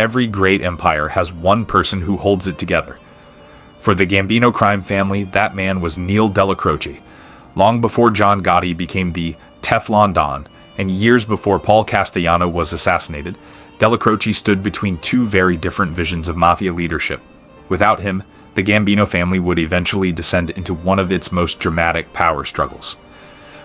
every great empire has one person who holds it together. For the Gambino crime family, that man was Neil Dellacroce. Long before John Gotti became the Teflon Don, and years before Paul Castellano was assassinated, Dellacroce stood between two very different visions of Mafia leadership. Without him, the Gambino family would eventually descend into one of its most dramatic power struggles.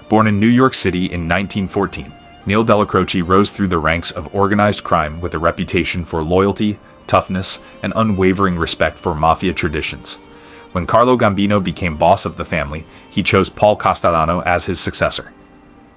Born in New York City in 1914, Neil Dellacroce rose through the ranks of organized crime with a reputation for loyalty, toughness, and unwavering respect for Mafia traditions. When Carlo Gambino became boss of the family, he chose Paul Castellano as his successor.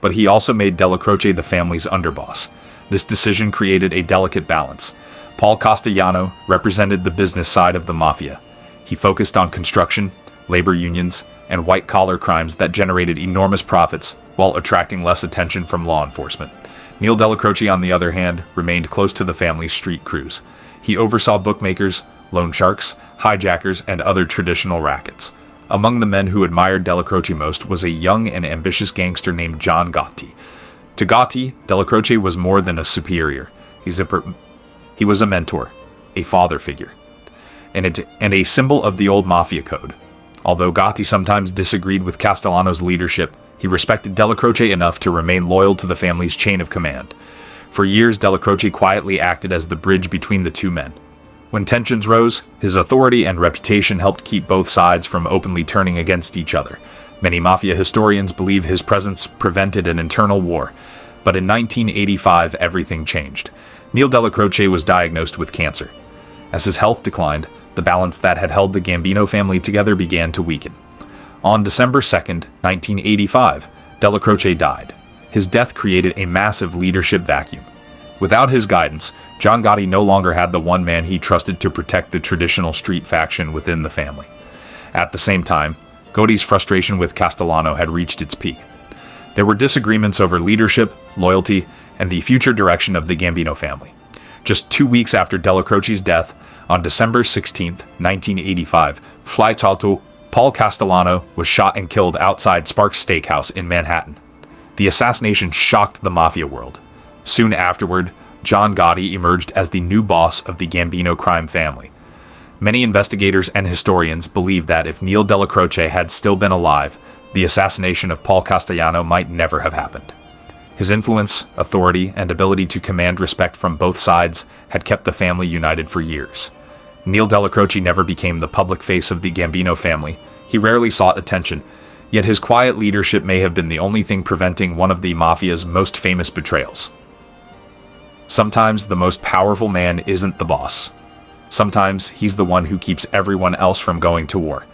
But he also made Dellacroce the family's underboss. This decision created a delicate balance. Paul Castellano represented the business side of the Mafia. He focused on construction, labor unions, and white-collar crimes that generated enormous profits while attracting less attention from law enforcement. Neil Dellacroce, on the other hand, remained close to the family's street crews. He oversaw bookmakers, loan sharks, hijackers, and other traditional rackets. Among the men who admired Dellacroce most was a young and ambitious gangster named John Gotti. To Gotti, Dellacroce was more than a superior. He was a mentor, a father figure, and a symbol of the old Mafia code. Although Gotti sometimes disagreed with Castellano's leadership, he respected Dellacroce enough to remain loyal to the family's chain of command. For years, Dellacroce quietly acted as the bridge between the two men. When tensions rose, his authority and reputation helped keep both sides from openly turning against each other. Many Mafia historians believe his presence prevented an internal war. But in 1985, everything changed. Neil Dellacroce was diagnosed with cancer. As his health declined, the balance that had held the Gambino family together began to weaken. On December 2nd, 1985, Dellacroce died. His death created a massive leadership vacuum. Without his guidance, John Gotti no longer had the one man he trusted to protect the traditional street faction within the family. At the same time, Gotti's frustration with Castellano had reached its peak. There were disagreements over leadership, loyalty, and the future direction of the Gambino family. Just 2 weeks after Dellacroce's death, on December 16, 1985, Flight Auto Paul Castellano was shot and killed outside Sparks Steakhouse in Manhattan. The assassination shocked the Mafia world. Soon afterward, John Gotti emerged as the new boss of the Gambino crime family. Many investigators and historians believe that if Neil Dellacroce had still been alive, the assassination of Paul Castellano might never have happened. His influence, authority, and ability to command respect from both sides had kept the family united for years. Neil Dellacroce never became the public face of the Gambino family. He rarely sought attention, yet his quiet leadership may have been the only thing preventing one of the Mafia's most famous betrayals. Sometimes the most powerful man isn't the boss. Sometimes he's the one who keeps everyone else from going to war.